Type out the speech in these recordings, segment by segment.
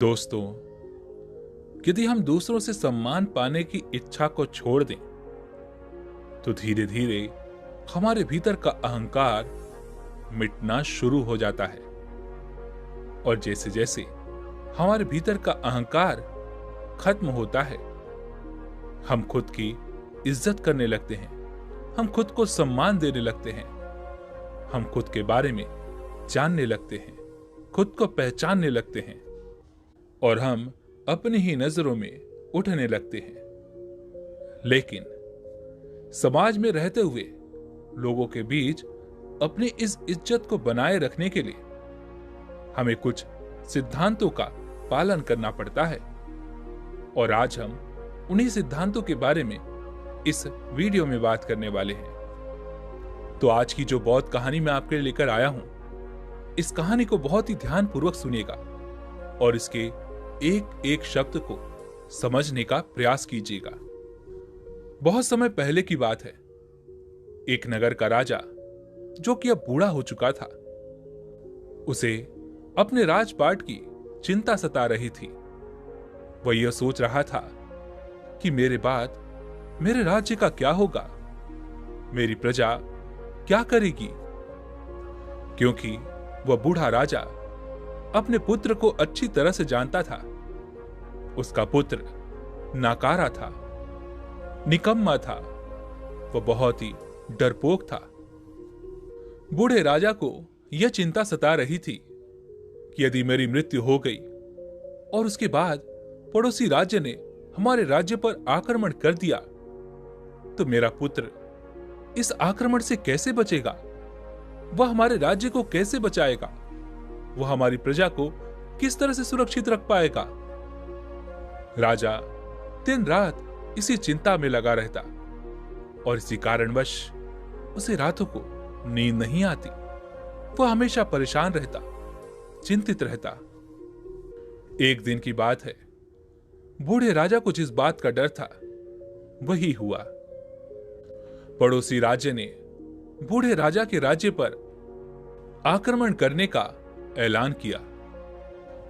दोस्तों, यदि हम दूसरों से सम्मान पाने की इच्छा को छोड़ दें, तो धीरे धीरे हमारे भीतर का अहंकार मिटना शुरू हो जाता है। और जैसे जैसे हमारे भीतर का अहंकार खत्म होता है, हम खुद की इज्जत करने लगते हैं, हम खुद को सम्मान देने लगते हैं, हम खुद के बारे में जानने लगते हैं, खुद को पहचानने लगते हैं और हम अपनी ही नजरों में उठने लगते हैं। लेकिन समाज में रहते हुए लोगों के बीच अपनी इस इज्जत को बनाए रखने के लिए हमें कुछ सिद्धांतों का पालन करना पड़ता है। और आज हम उन्हीं सिद्धांतों के बारे में इस वीडियो में बात करने वाले हैं। तो आज की जो बौद्ध कहानी मैं आपके लिए लेकर आया हूं, इस कहानी को बहुत ही ध्यानपूर्वक सुनिएगा और इसके एक एक शब्द को समझने का प्रयास कीजिएगा। बहुत समय पहले की बात है। एक नगर का राजा, जो कि अब बूढ़ा हो चुका था, उसे अपने राजपाट की चिंता सता रही थी। वह यह सोच रहा था कि मेरे बाद मेरे राज्य का क्या होगा, मेरी प्रजा क्या करेगी। क्योंकि वह बूढ़ा राजा अपने पुत्र को अच्छी तरह से जानता था। उसका पुत्र नाकारा था, निकम्मा था, वह बहुत ही डरपोक था। बूढ़े राजा को यह चिंता सता रही थी कि यदि मेरी मृत्यु हो गई और उसके बाद पड़ोसी राज्य ने हमारे राज्य पर आक्रमण कर दिया, तो मेरा पुत्र इस आक्रमण से कैसे बचेगा? वह हमारे राज्य को कैसे बचाएगा? वह हमारी प्रजा को किस तरह से सुरक्षित रख पाएगा? राजा दिन रात इसी चिंता में लगा रहता और इसी कारणवश उसे रातों को नींद नहीं आती। वह हमेशा परेशान रहता, चिंतित रहता। एक दिन की बात है, बूढ़े राजा को जिस बात का डर था वही हुआ। पड़ोसी राज्य ने बूढ़े राजा के राज्य पर आक्रमण करने का ऐलान किया।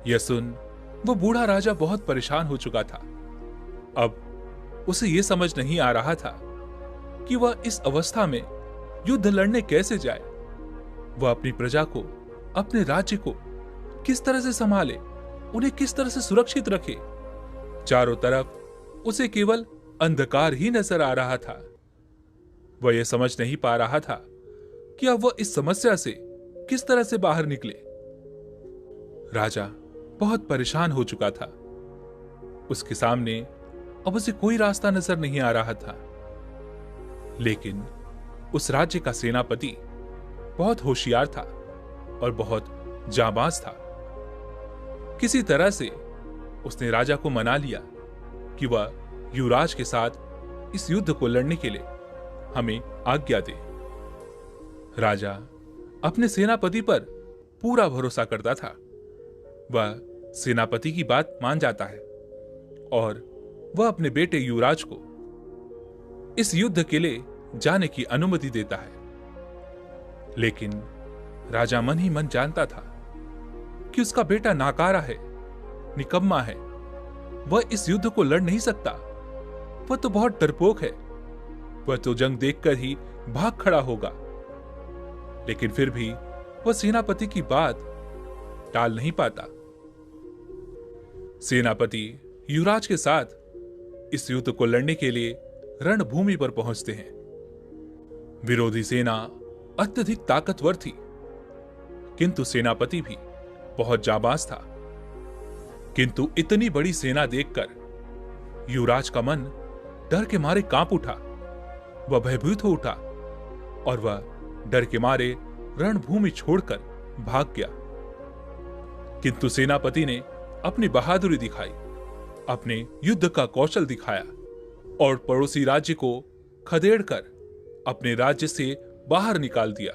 यह सुन वो बूढ़ा राजा बहुत परेशान हो चुका था। अब उसे यह समझ नहीं आ रहा था कि वह इस अवस्था में युद्ध लड़ने कैसे जाए। वह अपनी प्रजा को, अपने राज्य को किस तरह से संभाले, उन्हें किस तरह से सुरक्षित रखे। चारों तरफ उसे केवल अंधकार ही नजर आ रहा था। वह यह समझ नहीं पा रहा था कि अब वह इस समस्या से किस तरह से बाहर निकले। राजा बहुत परेशान हो चुका था। उसके सामने अब उसे कोई रास्ता नजर नहीं आ रहा था। लेकिन उस राज्य का सेनापति बहुत होशियार था और बहुत जाबाज था। किसी तरह से उसने राजा को मना लिया कि वह युवराज के साथ इस युद्ध को लड़ने के लिए हमें आज्ञा दे। राजा अपने सेनापति पर पूरा भरोसा करता था। वह सेनापति की बात मान जाता है और वह अपने बेटे युवराज को इस युद्ध के लिए जाने की अनुमति देता है। लेकिन राजा मन ही मन जानता था कि उसका बेटा नाकारा है, निकम्मा है। वह इस युद्ध को लड़ नहीं सकता। वह तो बहुत डरपोक है। वह तो जंग देखकर ही भाग खड़ा होगा। लेकिन फिर भी वह सेनापति की बात टाल नहीं पाता। सेनापति युवराज के साथ इस युद्ध को लड़ने के लिए रणभूमि पर पहुंचते हैं। विरोधी सेना अत्यधिक ताकतवर थी, किंतु सेनापति भी बहुत जाबाज था। किंतु इतनी बड़ी सेना देखकर युवराज का मन डर के मारे कांप उठा। वह भयभीत हो उठा और वह डर के मारे रणभूमि छोड़कर भाग गया। किंतु सेनापति ने अपनी बहादुरी दिखाई, अपने युद्ध का कौशल दिखाया और पड़ोसी राज्य को खदेड़कर अपने राज्य से बाहर निकाल दिया।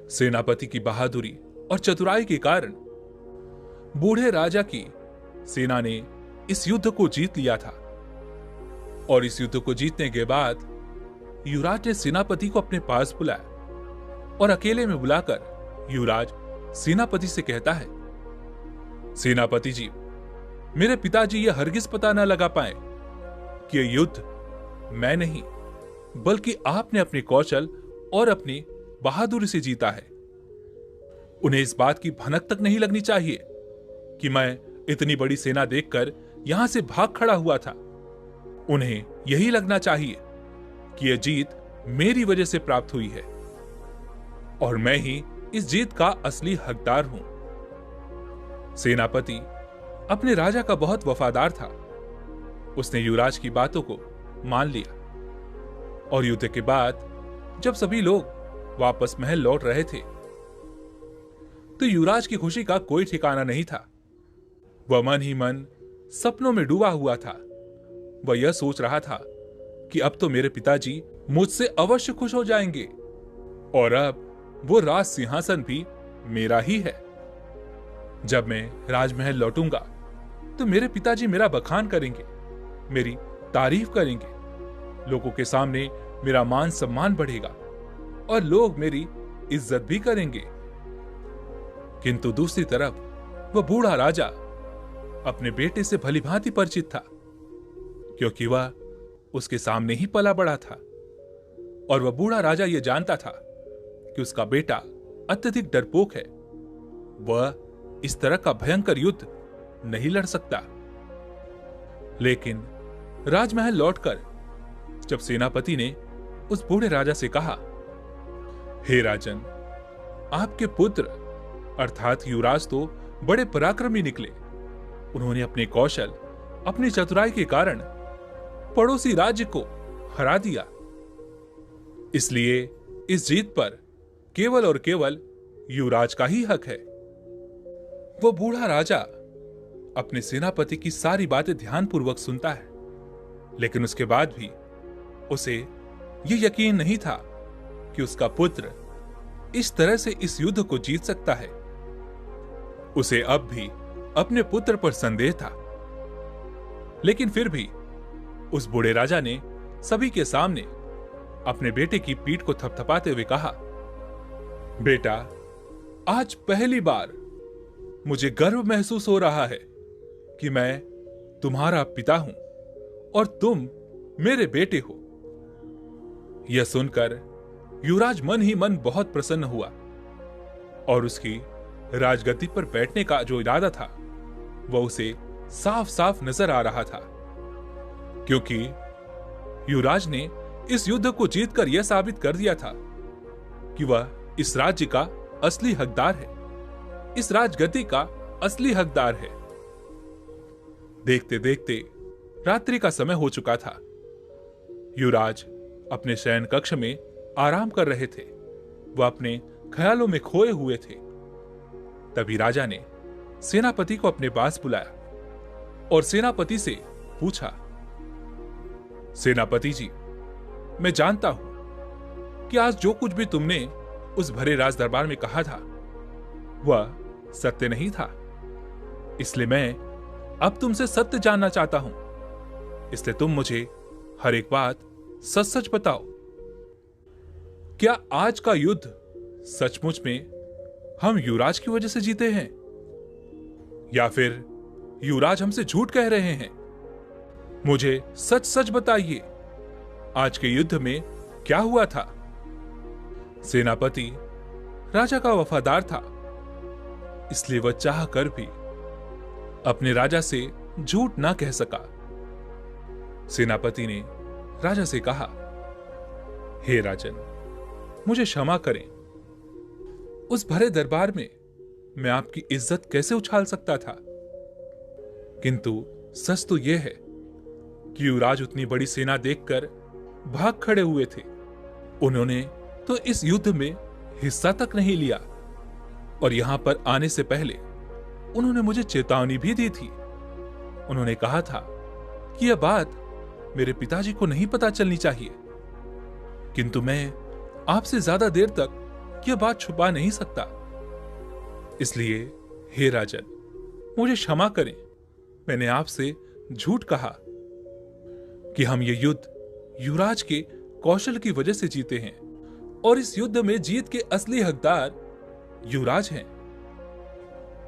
सेनापति की बहादुरी और चतुराई के कारण बूढ़े राजा की सेना ने इस युद्ध को जीत लिया था। और इस युद्ध को जीतने के बाद युवराज ने सेनापति को अपने पास बुलाया और अकेले में बुलाकर युवराज सेनापति से कहता है सेनापति जी, मेरे पिताजी यह हरगिज पता न लगा पाए कि यह युद्ध मैं नहीं बल्कि आपने अपने कौशल और अपनी बहादुरी से जीता है। उन्हें इस बात की भनक तक नहीं लगनी चाहिए कि मैं इतनी बड़ी सेना देखकर यहां से भाग खड़ा हुआ था। उन्हें यही लगना चाहिए कि यह जीत मेरी वजह से प्राप्त हुई है और मैं ही इस जीत का असली हकदार हूं। सेनापति अपने राजा का बहुत वफादार था। उसने युवराज की बातों को मान लिया और युद्ध के बाद जब सभी लोग वापस महल लौट रहे थे तो युवराज की खुशी का कोई ठिकाना नहीं था। वह मन ही मन सपनों में डूबा हुआ था। वह यह सोच रहा था कि अब तो मेरे पिताजी मुझसे अवश्य खुश हो जाएंगे और अब वो राज सिंहासन भी मेरा ही है। जब मैं राजमहल लौटूंगा तो मेरे पिताजी मेरा बखान करेंगे, मेरी तारीफ करेंगे। लोगों के सामने मेरा मान सम्मान बढ़ेगा और लोग मेरी इज्जत भी करेंगे। किंतु दूसरी तरफ वह बूढ़ा राजा अपने बेटे से भलीभांति परिचित था, क्योंकि वह उसके सामने ही पला बड़ा था और वह बूढ़ा राजा यह जानता था कि उसका बेटा अत्यधिक डरपोक है। वह इस तरह का भयंकर युद्ध नहीं लड़ सकता। लेकिन राजमहल लौटकर जब सेनापति ने उस बूढ़े राजा से कहा, हे राजन, आपके पुत्र अर्थात युवराज तो बड़े पराक्रमी निकले। उन्होंने अपने कौशल, अपनी चतुराई के कारण पड़ोसी राज्य को हरा दिया। इसलिए इस जीत पर केवल और केवल युवराज का ही हक है। वह बूढ़ा राजा अपने सेनापति की सारी बातें ध्यानपूर्वक सुनता है, लेकिन उसके बाद भी उसे यह यकीन नहीं था कि उसका पुत्र इस तरह से इस युद्ध को जीत सकता है। उसे अब भी अपने पुत्र पर संदेह था। लेकिन फिर भी उस बूढ़े राजा ने सभी के सामने अपने बेटे की पीठ को थपथपाते हुए कहा, बेटा, आज पहली बार मुझे गर्व महसूस हो रहा है कि मैं तुम्हारा पिता हूं और तुम मेरे बेटे हो। यह सुनकर युवराज मन ही मन बहुत प्रसन्न हुआ और उसकी राजगद्दी पर बैठने का जो इरादा था वह उसे साफ साफ नजर आ रहा था, क्योंकि युवराज ने इस युद्ध को जीतकर यह साबित कर दिया था कि वह इस राज्य का असली हकदार है, इस राजगद्दी का असली हकदार है। देखते देखते रात्रि का समय हो चुका था। युवराज अपने शयन कक्ष में आराम कर रहे थे। वह अपने ख्यालों में खोए हुए थे। तभी राजा ने सेनापति को अपने पास बुलाया और सेनापति से पूछा, सेनापति जी, मैं जानता हूं कि आज जो कुछ भी तुमने उस भरे राज दरबार में कहा था वह सत्य नहीं था। इसलिए मैं अब तुमसे सत्य जानना चाहता हूं। इसलिए तुम मुझे हर एक बात सच सच बताओ। क्या आज का युद्ध सचमुच में हम युवराज की वजह से जीते हैं या फिर युवराज हमसे झूठ कह रहे हैं? मुझे सच सच बताइए, आज के युद्ध में क्या हुआ था? सेनापति राजा का वफादार था, इसलिए वह चाह कर भी अपने राजा से झूठ ना कह सका। सेनापति ने राजा से कहा, हे राजन, मुझे क्षमा करें। उस भरे दरबार में मैं आपकी इज्जत कैसे उछाल सकता था? किंतु सच तो यह है कि युवराज उतनी बड़ी सेना देखकर भाग खड़े हुए थे। उन्होंने तो इस युद्ध में हिस्सा तक नहीं लिया और यहां पर आने से पहले उन्होंने मुझे चेतावनी भी दी थी। उन्होंने कहा था कि यह बात मेरे पिताजी को नहीं पता चलनी चाहिए, किंतु मैं आपसे ज्यादा देर तक यह बात छुपा नहीं सकता। इसलिए हे राजन, मुझे क्षमा करें। मैंने आपसे झूठ कहा कि हम ये युद्ध युवराज के कौशल की वजह से जीते हैं और इस युद्ध में जीत के असली हकदार युवराज हैं।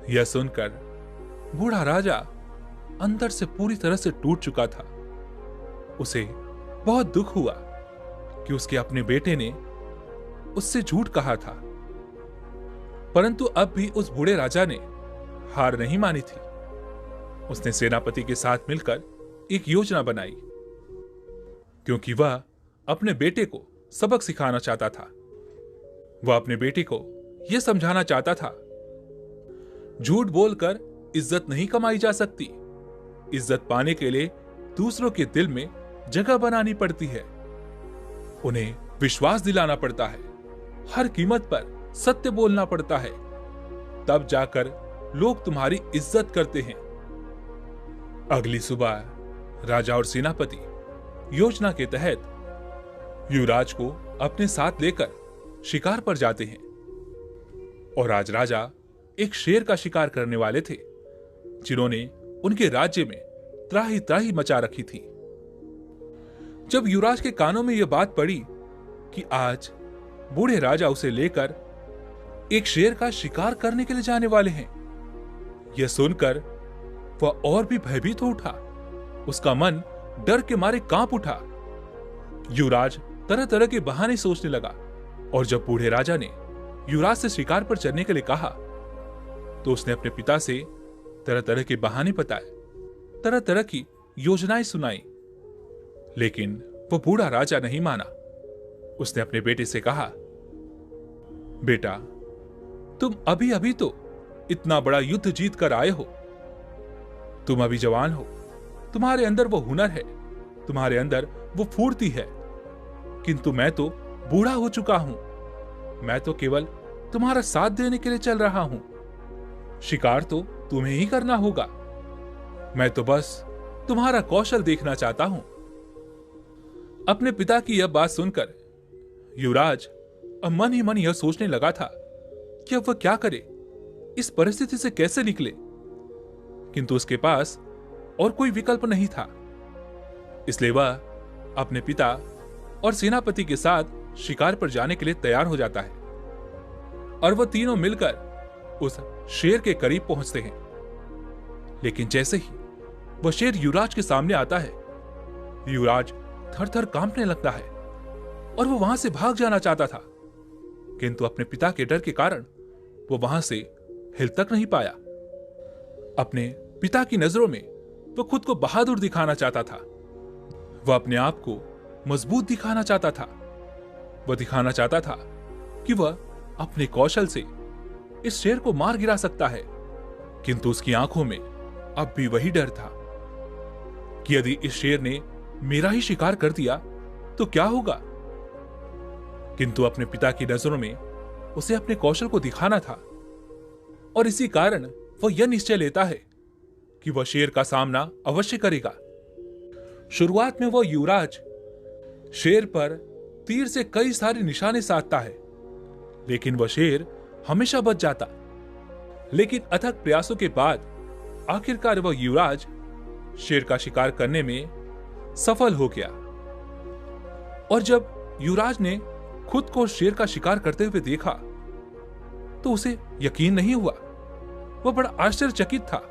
यह सुनकर बूढ़ा राजा अंदर से पूरी तरह से टूट चुका था। उसे बहुत दुख हुआ कि उसके अपने बेटे ने उससे झूठ कहा था, परंतु अब भी उस बूढ़े राजा ने हार नहीं मानी थी। उसने सेनापति के साथ मिलकर एक योजना बनाई, क्योंकि वह अपने बेटे को सबक सिखाना चाहता था। वह अपने बेटे को यह समझाना चाहता था, झूठ बोलकर इज्जत नहीं कमाई जा सकती। इज्जत पाने के लिए दूसरों के दिल में जगह बनानी पड़ती है। उन्हें विश्वास दिलाना पड़ता है। हर कीमत पर सत्य बोलना पड़ता है, तब जाकर लोग तुम्हारी इज्जत करते हैं। अगली सुबह राजा और सेनापति योजना के तहत युवराज को अपने साथ लेकर शिकार पर जाते हैं। और आज राजा एक शेर का शिकार करने वाले थे, जिन्होंने उनके राज्य में त्राही त्राही मचा रखी थी। जब युवराज के कानों में यह बात पड़ी कि आज बूढ़े राजा उसे लेकर एक शेर का शिकार करने के लिए जाने वाले हैं, यह सुनकर वह और भी भयभीत हो उठा। उसका मन डर के मारे कांप उठा। युवराज तरह तरह के बहाने सोचने लगा, और जब बूढ़े राजा ने युवराज से शिकार पर चलने के लिए कहा, तो उसने अपने पिता से तरह तरह के बहाने बताए, तरह तरह की योजनाएं सुनाई, लेकिन वो बूढ़ा राजा नहीं माना। उसने अपने बेटे से कहा, बेटा, तुम अभी अभी तो इतना बड़ा युद्ध जीत कर आए हो। तुम अभी जवान हो, तुम्हारे अंदर वो हुनर है, तुम्हारे अंदर वो फुर्ती है, किंतु मैं तो बूढ़ा हो चुका हूं। मैं तो केवल तुम्हारा साथ देने के लिए चल रहा हूं। शिकार तो तुम्हें ही करना होगा। मैं तो बस तुम्हारा कौशल देखना चाहता हूं। अपने पिता की यह बात सुनकर युवराज अब मन ही मन यह सोचने लगा था कि अब वह क्या करे, इस परिस्थिति से कैसे निकले, किंतु उसके पास और कोई विकल्प नहीं था। इसलिए वह अपने पिता और सेनापति के साथ शिकार पर जाने के लिए तैयार हो जाता है, और वह तीनों मिलकर उस शेर के करीब पहुंचते हैं। लेकिन जैसे ही वह शेर युवराज के सामने आता है, युवराज थर थर कांपने लगता है और वो वहां से भाग जाना चाहता था, किंतु अपने पिता के डर के कारण वो वहां से हिल तक नहीं पाया। अपने पिता की नजरों में वो खुद को बहादुर दिखाना चाहता था। वह अपने आप को मजबूत दिखाना चाहता था। वह दिखाना चाहता था कि वह अपने कौशल से इस शेर को मार गिरा सकता है, किंतु उसकी आंखों में अब भी वही डर था कि यदि इस शेर ने मेरा ही शिकार कर दिया तो क्या होगा। किंतु अपने पिता की नजरों में उसे अपने कौशल को दिखाना था, और इसी कारण वह यह निश्चय लेता है कि वह शेर का सामना अवश्य करेगा। शुरुआत में वह युवराज शेर पर तीर से कई सारे निशाने साधता है, लेकिन वह शेर हमेशा बच जाता। लेकिन अथक प्रयासों के बाद आखिरकार वह युवराज शेर का शिकार करने में सफल हो गया। और जब युवराज ने खुद को शेर का शिकार करते हुए देखा तो उसे यकीन नहीं हुआ। वह बड़ा आश्चर्यचकित था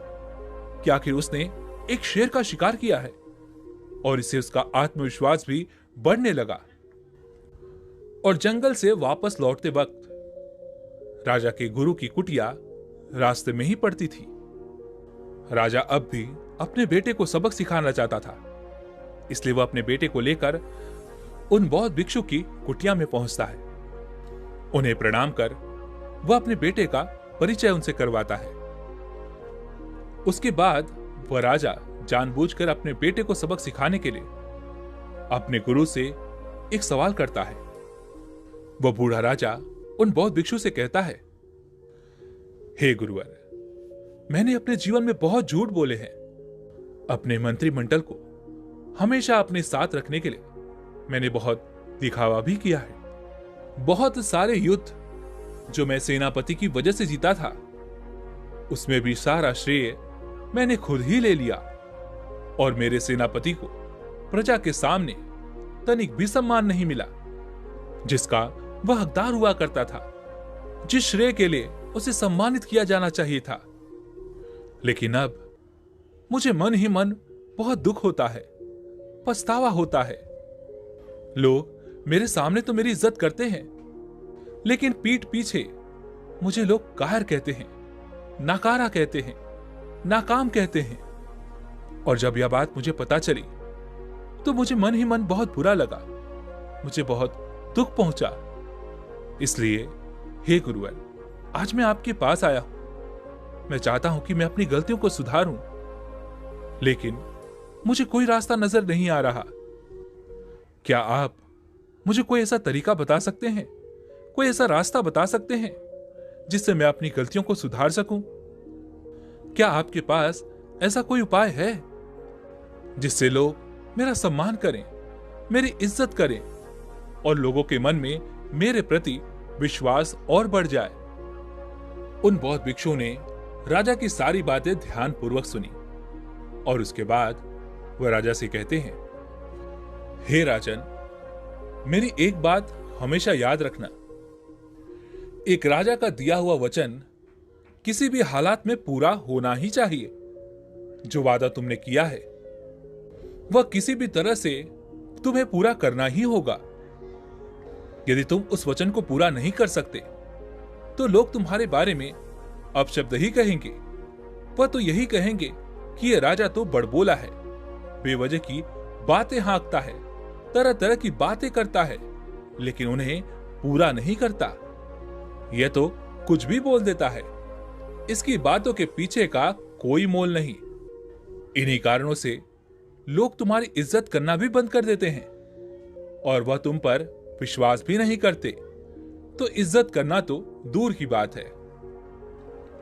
कि आखिर उसने एक शेर का शिकार किया है, और इससे उसका आत्मविश्वास भी बढ़ने लगा। और जंगल से वापस लौटते वक्त राजा के गुरु की कुटिया रास्ते में ही पड़ती थी। राजा अब भी अपने बेटे को सबक सिखाना चाहता था, इसलिए वह अपने बेटे को लेकर उन बौद्ध भिक्षु की कुटिया में पहुंचता है। उन्हें प्रणाम कर वह अपने बेटे का परिचय उनसे करवाता है। उसके बाद वह राजा जानबूझकर अपने बेटे को सबक सिखाने के लिए अपने गुरु से एक सवाल करता है। वह बूढ़ा राजा उन बौद्ध भिक्षु से कहता है, हे गुरुवर, मैंने अपने जीवन में बहुत झूठ बोले हैं। अपने मंत्रिमंडल को हमेशा अपने साथ रखने के लिए मैंने बहुत दिखावा भी किया है। बहुत सारे युद्ध जो मैं सेनापति की वजह से जीता था, उसमें भी सारा श्रेय मैंने खुद ही ले लिया, और मेरे सेनापति को प्रजा के सामने तनिक भी सम्मान नहीं मिला जिसका वह हकदार हुआ करता था, जिस श्रेय के लिए उसे सम्मानित किया जाना चाहिए था। लेकिन अब मुझे मन ही मन बहुत दुख होता है, पछतावा होता है। लोग मेरे सामने तो मेरी इज्जत करते हैं, लेकिन पीठ पीछे मुझे लोग कायर कहते हैं, नाकारा कहते हैं, नाकाम कहते हैं। और जब यह बात मुझे पता चली तो मुझे मन ही मन बहुत बुरा लगा, मुझे बहुत दुख पहुंचा। इसलिए हे गुरुवर, आज मैं आपके पास आया हूं। मैं चाहता हूं कि मैं अपनी गलतियों को सुधारूं, लेकिन मुझे कोई रास्ता नजर नहीं आ रहा। क्या आप मुझे कोई ऐसा तरीका बता सकते हैं, कोई ऐसा रास्ता बता सकते हैं जिससे मैं अपनी गलतियों को सुधार सकूं? क्या आपके पास ऐसा कोई उपाय है जिससे लोग मेरा सम्मान करें, मेरी इज्जत करें और लोगों के मन में मेरे प्रति विश्वास और बढ़ जाए? उन बौद्ध भिक्षुओं ने राजा की सारी बातें ध्यानपूर्वक सुनी और उसके बाद वह राजा से कहते हैं, हे राजन, मेरी एक बात हमेशा याद रखना। एक राजा का दिया हुआ वचन किसी भी हालात में पूरा होना ही चाहिए। जो वादा तुमने किया है वह किसी भी तरह से तुम्हें पूरा करना ही होगा। यदि तुम उस वचन को पूरा नहीं कर सकते तो लोग तुम्हारे बारे में अपशब्द ही कहेंगे। वह तो यही कहेंगे कि यह राजा तो बड़बोला है, बेवजह की बातें हाँकता है, तरह तरह की बातें करता है, लेकिन उन्हें पूरा नहीं करता। यह तो कुछ भी बोल देता है, इसकी बातों के पीछे का कोई मोल नहीं। इन्हीं कारणों से लोग तुम्हारी इज्जत करना भी बंद कर देते हैं और वह तुम पर विश्वास भी नहीं करते, तो इज्जत करना तो दूर की बात है।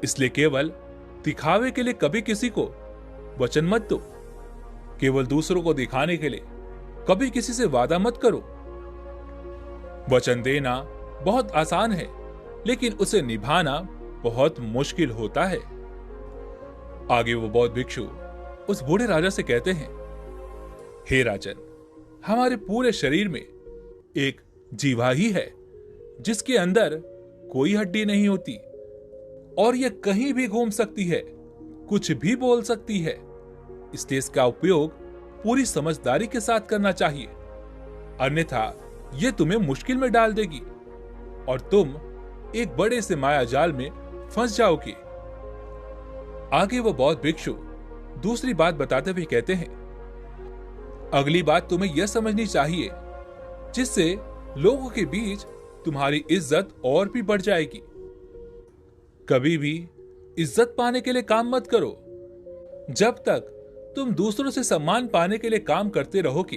इसलिए केवल दिखावे के लिए कभी किसी को वचन मत दो, केवल दूसरों को दिखाने के लिए कभी किसी से वादा मत करो। वचन देना बहुत आसान है, लेकिन उसे निभाना बहुत मुश्किल होता है। आगे वो बौद्ध भिक्षु उस बूढ़े राजा से कहते हैं, हे राजन, हमारे पूरे शरीर में एक जीवा ही है जिसके अंदर कोई हड्डी नहीं होती और यह कहीं भी घूम सकती है, कुछ भी बोल सकती है। इसलिए इसका उपयोग पूरी समझदारी के साथ करना चाहिए, अन्यथा यह तुम्हें मुश्किल में डाल देगी और तुम एक बड़े से माया जाल में फंस जाओगे। आगे वो बौद्ध भिक्षु दूसरी बात बताते हुए कहते हैं, अगली बात तुम्हें यह समझनी चाहिए जिससे लोगों के बीच तुम्हारी इज्जत और भी बढ़ जाएगी। कभी भी इज्जत पाने के लिए काम मत करो। जब तक तुम दूसरों से सम्मान पाने के लिए काम करते रहोगे,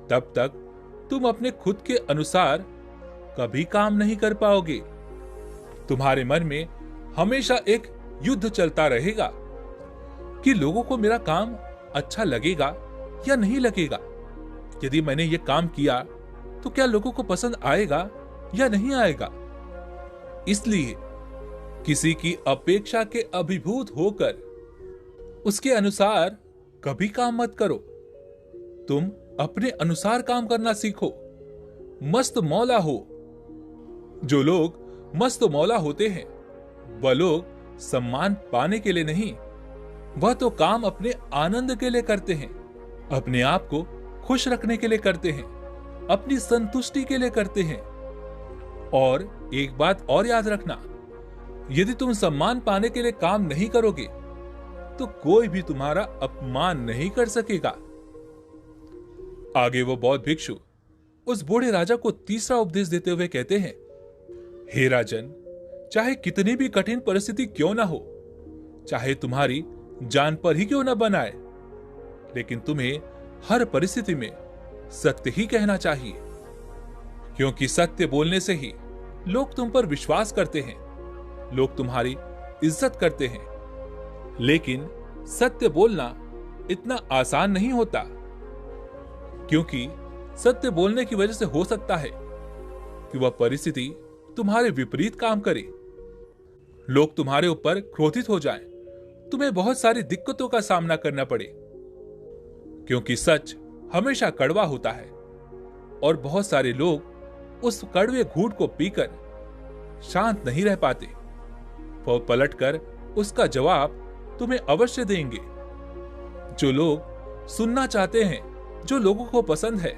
तब तक तुम अपने खुद के अनुसार कभी काम नहीं कर पाओगे। तुम्हारे मन में हमेशा एक युद्ध चलता रहेगा कि लोगों को मेरा काम अच्छा लगेगा या नहीं लगेगा। यदि मैंने यह काम किया तो क्या लोगों को पसंद आएगा या नहीं आएगा। इसलिए किसी की अपेक्षा के अभिभूत होकर उसके अनुसार कभी काम मत करो। तुम अपने अनुसार काम करना सीखो। मस्त मौला हो। जो लोग मस्त मौला होते हैं वह लोग सम्मान पाने के लिए नहीं, वह तो काम अपने आनंद के लिए करते हैं, अपने आप को खुश रखने के लिए करते हैं, अपनी संतुष्टि के लिए करते हैं। और एक बात और याद रखना, यदि तुम सम्मान पाने के लिए काम नहीं करोगे तो कोई भी तुम्हारा अपमान नहीं कर सकेगा। आगे वो बौद्ध भिक्षु उस बूढ़े राजा को तीसरा उपदेश देते हुए कहते हैं, हे राजन, चाहे कितनी भी कठिन परिस्थिति क्यों ना हो, चाहे तुम्हारी जान पर ही क्यों ना बनाए, लेकिन तुम्हें हर परिस्थिति में सत्य ही कहना चाहिए, क्योंकि सत्य बोलने से ही लोग तुम पर विश्वास करते हैं, लोग तुम्हारी इज्जत करते हैं। लेकिन सत्य बोलना इतना आसान नहीं होता, क्योंकि सत्य बोलने की वजह से हो सकता है कि वह परिस्थिति तुम्हारे विपरीत काम करे, लोग तुम्हारे ऊपर क्रोधित हो जाएं, तुम्हें बहुत सारी दिक्कतों का सामना करना पड़े, क्योंकि सच हमेशा कड़वा होता है और बहुत सारे लोग उस कड़वे घूंट को पीकर शांत नहीं रह पाते। वह पलटकर उसका जवाब तुम्हें अवश्य देंगे। जो लोग सुनना चाहते हैं, जो लोगों को पसंद है,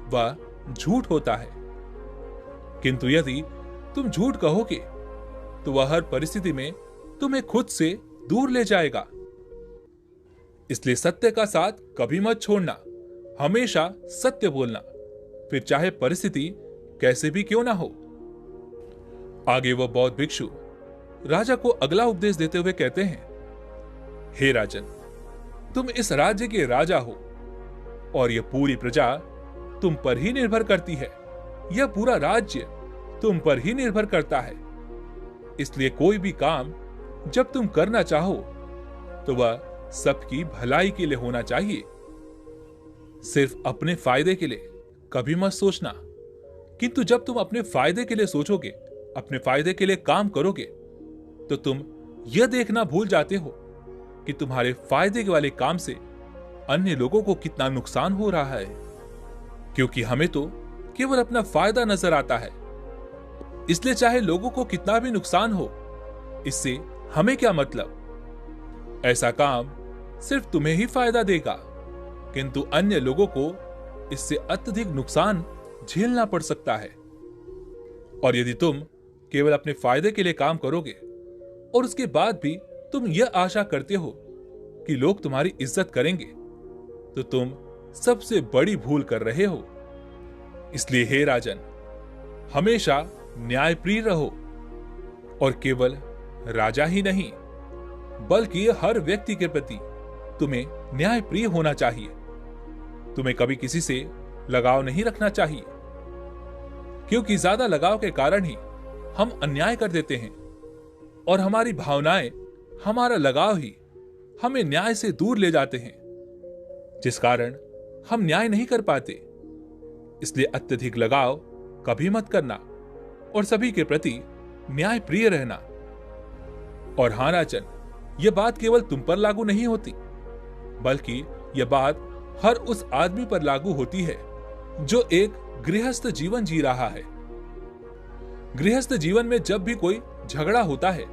वह झूठ होता है, किंतु यदि तुम झूठ कहोगे तो वह हर परिस्थिति में तुम्हें खुद से दूर ले जाएगा। इसलिए सत्य का साथ कभी मत छोड़ना, हमेशा सत्य बोलना, फिर चाहे परिस्थिति कैसे भी क्यों ना हो। आगे वह बौद्ध भिक्षु राजा को अगला उपदेश देते हुए कहते हैं, हे राजन, तुम इस राज्य के राजा हो और यह पूरी प्रजा तुम पर ही निर्भर करती है। यह पूरा राज्य तुम पर ही निर्भर करता है। इसलिए कोई भी काम जब तुम करना चाहो तो वह सबकी भलाई के लिए होना चाहिए। सिर्फ अपने फायदे के लिए कभी मत सोचना, किंतु जब तुम अपने फायदे के लिए सोचोगे, अपने फायदे के लिए काम करोगे, तो तुम यह देखना भूल जाते हो कि तुम्हारे फायदे वाले काम से अन्य लोगों को कितना नुकसान हो रहा है। क्योंकि हमें तो केवल अपना फायदा नजर आता है, इसलिए चाहे लोगों को कितना भी नुकसान हो, इससे हमें क्या मतलब। ऐसा काम सिर्फ तुम्हें ही फायदा देगा, किंतु अन्य लोगों को इससे अत्यधिक नुकसान झेलना पड़ सकता है। और यदि तुम केवल अपने फायदे के लिए काम करोगे और उसके बाद भी तुम यह आशा करते हो कि लोग तुम्हारी इज्जत करेंगे, तो तुम सबसे बड़ी भूल कर रहे हो। इसलिए हे राजन, हमेशा न्यायप्रिय रहो, और केवल राजा ही नहीं बल्कि हर व्यक्ति के प्रति तुम्हें न्यायप्रिय होना चाहिए। तुम्हें कभी किसी से लगाव नहीं रखना चाहिए, क्योंकि ज्यादा लगाव के कारण ही हम अन्याय कर देते हैं और हमारी भावनाएं, हमारा लगाव ही हमें न्याय से दूर ले जाते हैं, जिस कारण हम न्याय नहीं कर पाते। इसलिए अत्यधिक लगाव कभी मत करना और सभी के प्रति न्याय प्रिय रहना। और हाँ राजन, यह बात केवल तुम पर लागू नहीं होती, बल्कि यह बात हर उस आदमी पर लागू होती है जो एक गृहस्थ जीवन जी रहा है। गृहस्थ जीवन में जब भी कोई झगड़ा होता है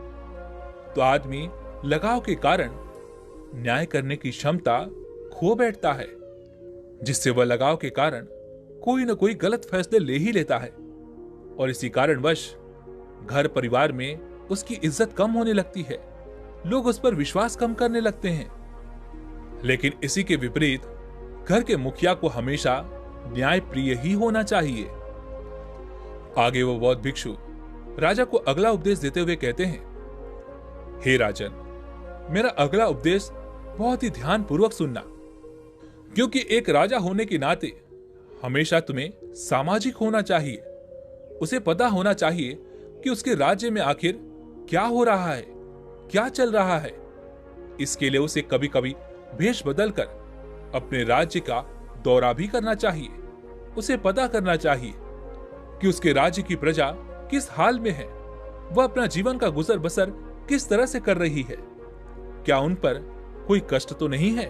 तो आदमी लगाव के कारण न्याय करने की क्षमता खो बैठता है, जिससे वह लगाव के कारण कोई न कोई गलत फैसले ले ही लेता है, और इसी कारणवश घर परिवार में उसकी इज्जत कम होने लगती है, लोग उस पर विश्वास कम करने लगते हैं। लेकिन इसी के विपरीत घर के मुखिया को हमेशा न्याय प्रिय ही होना चाहिए। आगे वो बौद्ध भिक्षु राजा को अगला उपदेश देते हुए कहते हैं, हे राजन, मेरा अगला उपदेश बहुत ही ध्यानपूर्वक सुनना, क्योंकि एक राजा होने के नाते हमेशा तुम्हें सामाजिक होना चाहिए। उसे पता होना चाहिए कि उसके राज्य में आखिर क्या हो रहा है, क्या चल रहा है। इसके लिए उसे कभी कभी भेष बदलकर अपने राज्य का दौरा भी करना चाहिए। उसे पता करना चाहिए कि उसके राज्य की प्रजा किस हाल में है, वह अपना जीवन का गुजर बसर किस तरह से कर रही है, क्या उन पर कोई कष्ट तो नहीं है।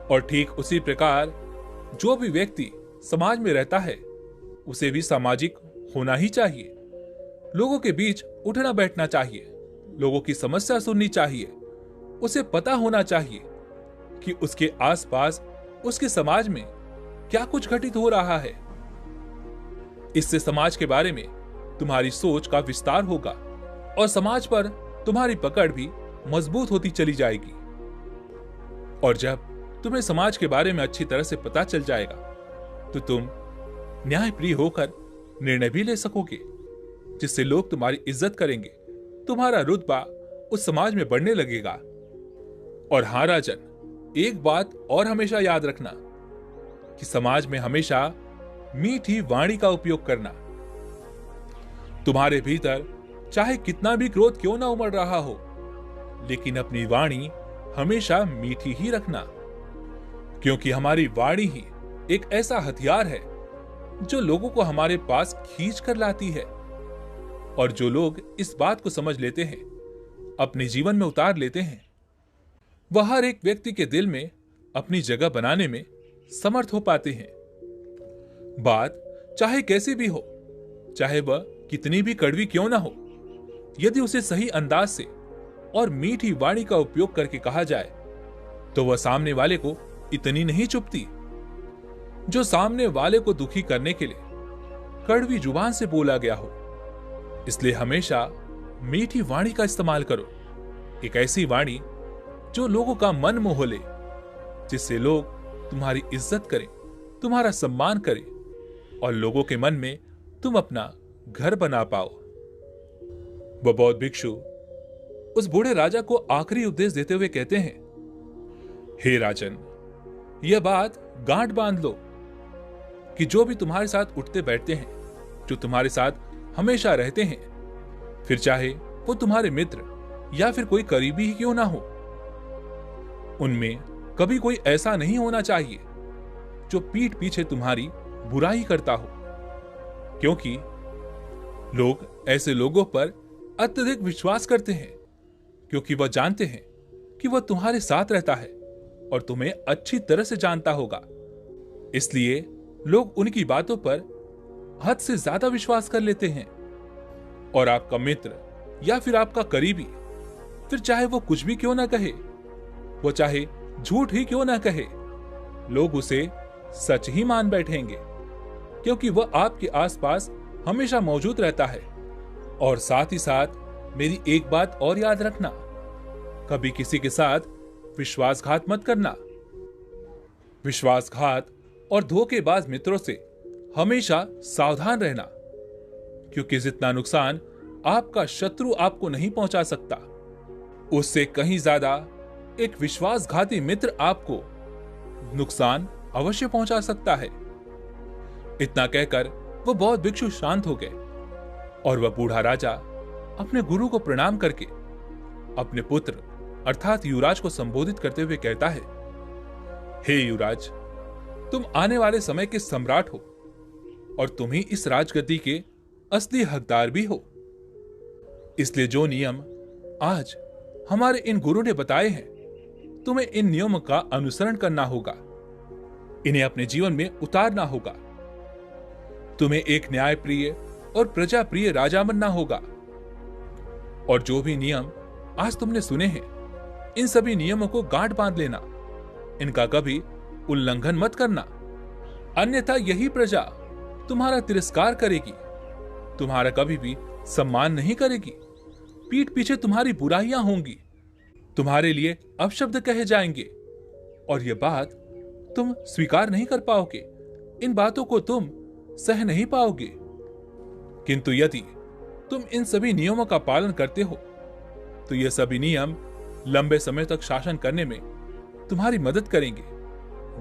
और ठीक उसी प्रकार जो भी व्यक्ति समाज में रहता है उसे भी सामाजिक होना ही चाहिए। लोगों के बीच उठना बैठना चाहिए, लोगों की समस्या सुननी चाहिए। उसे पता होना चाहिए कि उसके आसपास, उसके समाज में क्या कुछ घटित हो रहा है। इससे समाज के बारे में तुम्हारी सोच का विस्तार होगा और समाज पर तुम्हारी पकड़ भी मजबूत होती चली जाएगी। और जब तुम्हें समाज के बारे में अच्छी तरह से पता चल जाएगा तो तुम न्यायप्रिय होकर निर्णय भी ले सकोगे, जिससे लोग तुम्हारी इज्जत करेंगे, तुम्हारा रुतबा उस समाज में बढ़ने लगेगा। और हाँ राजन, एक बात और हमेशा याद रखना कि समाज में हमेशा मीठी वाणी का उपयोग करना। तुम्हारे भीतर चाहे कितना भी क्रोध क्यों ना उमड़ रहा हो, लेकिन अपनी वाणी हमेशा मीठी ही रखना, क्योंकि हमारी वाणी ही एक ऐसा हथियार है जो लोगों को हमारे पास खींच कर लाती है। और जो लोग इस बात को समझ लेते हैं, अपने जीवन में उतार लेते हैं, वह हर एक व्यक्ति के दिल में अपनी जगह बनाने में समर्थ हो पाते हैं। बात चाहे कैसी भी हो, चाहे वह कितनी भी कड़वी क्यों ना हो, यदि उसे सही अंदाज से और मीठी वाणी का उपयोग करके कहा जाए तो वह सामने वाले को इतनी नहीं चुभती। जो सामने वाले को दुखी करने के लिए कड़वी जुबान से बोला गया हो। इसलिए हमेशा मीठी वाणी का इस्तेमाल करो, एक ऐसी वाणी जो लोगों का मन मोह ले, जिससे लोग तुम्हारी इज्जत करें, तुम्हारा सम्मान करें और लोगों के मन में तुम अपना घर बना पाओ। वह बौद्ध भिक्षु उस बूढ़े राजा को आखिरी उपदेश देते हुए कहते हैं, हे राजन, यह बात गांठ बांध लो कि जो भी तुम्हारे साथ उठते बैठते हैं, जो तुम्हारे साथ हमेशा रहते हैं, फिर चाहे वो तुम्हारे मित्र या फिर कोई करीबी ही क्यों ना हो, उनमें कभी कोई ऐसा नहीं होना चाहिए जो पीठ पीछे तुम्हारी बुराई करता हो, क्योंकि लोग ऐसे लोगों पर अत्यधिक विश्वास करते हैं क्योंकि वह जानते हैं कि वह तुम्हारे साथ रहता है और तुम्हें अच्छी तरह से जानता होगा। इसलिए लोग उनकी बातों पर हद से ज्यादा विश्वास कर लेते हैं और आपका मित्र या फिर आपका करीबी, फिर चाहे वो कुछ भी क्यों ना कहे, वो चाहे झूठ ही क्यों ना कहे, लोग उसे सच ही मान बैठेंगे क्योंकि वह आपके आसपास हमेशा मौजूद रहता है। और साथ ही साथ मेरी एक बात और याद रखना, कभी किसी के साथ विश्वासघात मत करना। विश्वासघात और धोखेबाज मित्रों से हमेशा सावधान रहना, क्योंकि जितना नुकसान आपका शत्रु आपको नहीं पहुंचा सकता, उससे कहीं ज्यादा एक विश्वासघाती मित्र आपको नुकसान अवश्य पहुंचा सकता है। इतना कहकर वह बौद्ध भिक्षु शांत हो गए और वह बूढ़ा राजा अपने गुरु को प्रणाम करके अपने पुत्र अर्थात युवराज को संबोधित करते हुए कहता है, हे युवराज, तुम आने वाले समय के सम्राट हो और तुम ही इस राजगद्दी के असली हकदार भी हो। इसलिए जो नियम आज हमारे इन गुरु ने बताए हैं, तुम्हें इन नियमों का अनुसरण करना होगा, इन्हें अपने जीवन में उतारना होगा। तुम्हें एक न्यायप्रिय और प्रजा प्रिय राजा बनना होगा और जो भी नियम आज तुमने सुने हैं, इन सभी नियमों को गांठ बांध लेना, इनका कभी उल्लंघन मत करना, अन्यथा यही प्रजा तुम्हारा तिरस्कार करेगी, तुम्हारा कभी भी सम्मान नहीं करेगी, पीठ पीछे तुम्हारी बुराइयां होंगी, तुम्हारे लिए अपशब्द कहे जाएंगे और यह बात तुम स्वीकार नहीं कर पाओगे, इन बातों को तुम सह नहीं पाओगे। किंतु यदि तुम इन सभी नियमों का पालन करते हो तो ये सभी नियम लंबे समय तक शासन करने में तुम्हारी मदद करेंगे।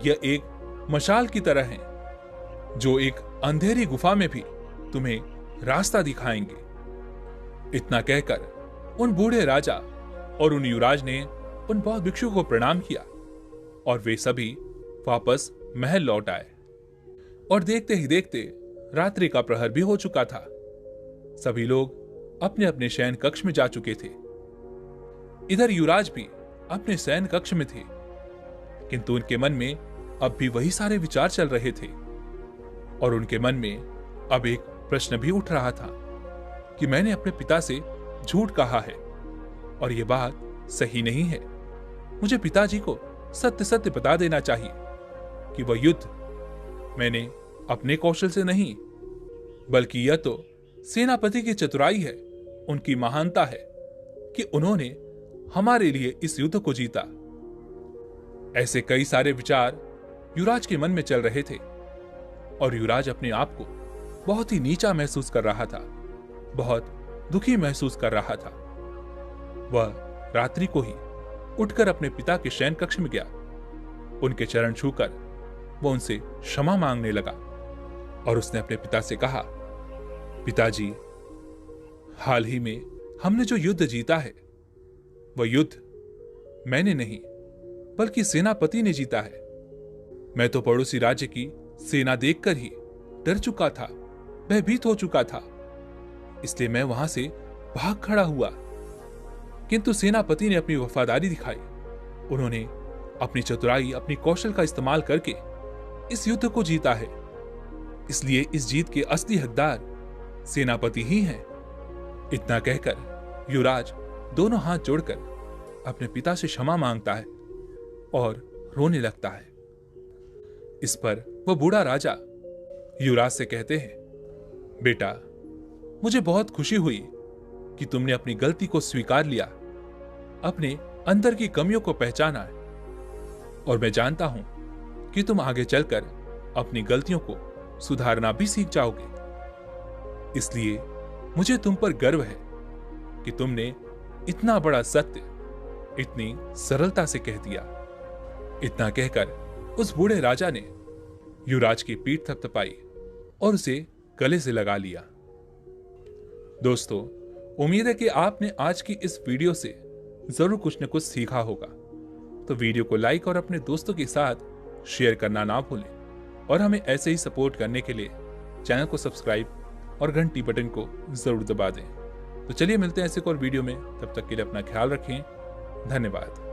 यह एक मशाल की तरह है जो एक अंधेरी गुफा में भी तुम्हें रास्ता दिखाएंगे। इतना कहकर उन बूढ़े राजा और उन युवराज ने उन बौद्ध भिक्षु को प्रणाम किया और वे सभी वापस महल लौट आए। और देखते ही देखते रात्रि का प्रहर भी हो चुका था। सभी लोग अपने अपने शयन कक्ष में जा चुके थे। इधर युवराज भी अपने शयन कक्ष में थे, किंतु उनके मन में अब भी वही सारे विचार चल रहे थे और उनके मन में अब एक प्रश्न भी उठ रहा था कि मैंने अपने पिता से झूठ कहा है और यह बात सही नहीं है। मुझे पिताजी को सत्य सत्य बता देना चाहिए कि वह युद्ध मैंने अपने कौशल से नहीं, बल्कि यह तो सेनापति की चतुराई है, उनकी महानता है कि उन्होंने हमारे लिए इस युद्ध को जीता। ऐसे कई सारे विचार युवराज के मन में चल रहे थे और युवराज अपने आप को बहुत ही नीचा महसूस कर रहा था, बहुत दुखी महसूस कर रहा था। वह रात्रि को ही उठकर अपने पिता के शयन कक्ष में गया। उनके चरण छूकर वह उनसे क्षमा मांगने लगा और उसने अपने पिता से कहा, पिताजी, हाल ही में हमने जो युद्ध जीता है वह युद्ध मैंने नहीं बल्कि सेनापति ने जीता है। मैं तो पड़ोसी राज्य की सेना देखकर ही डर चुका था, भयभीत हो चुका था, इसलिए मैं वहां से भाग खड़ा हुआ। किंतु सेनापति ने अपनी वफादारी दिखाई। उन्होंने अपनी चतुराई, अपनी कौशल का इस्तेमाल करके इस युद्ध को जीता है। इसलिए इस जीत के असली हकदार सेनापति ही हैं। इतना कहकर युवराज दोनों हाथ जोड़कर अपने पिता से क्षमा मांगता है और रोने लगता है। इस पर वह बूढ़ा राजा युवराज से कहते हैं, बेटा, मुझे बहुत खुशी हुई कि तुमने अपनी गलती को स्वीकार लिया, अपने अंदर की कमियों को पहचाना है, और मैं जानता हूं कि तुम आगे चलकर अपनी गलतियों को सुधारना भी सीख जाओगे। इसलिए मुझे तुम पर गर्व है कि तुमने इतना बड़ा सत्य इतनी सरलता से कह दिया। इतना कहकर उस बूढ़े राजा ने युवराज की पीठ थपथपाई और उसे गले से लगा लिया। दोस्तों, उम्मीद है कि आपने आज की इस वीडियो से जरूर कुछ न कुछ सीखा होगा। तो वीडियो को लाइक और अपने दोस्तों के साथ शेयर करना ना भूलें और हमें ऐसे ही सपोर्ट करने के लिए चैनल को सब्सक्राइब और घंटी बटन को जरूर दबा दें। तो चलिए मिलते हैं ऐसे एक और वीडियो में, तब तक के लिए अपना ख्याल रखें। धन्यवाद।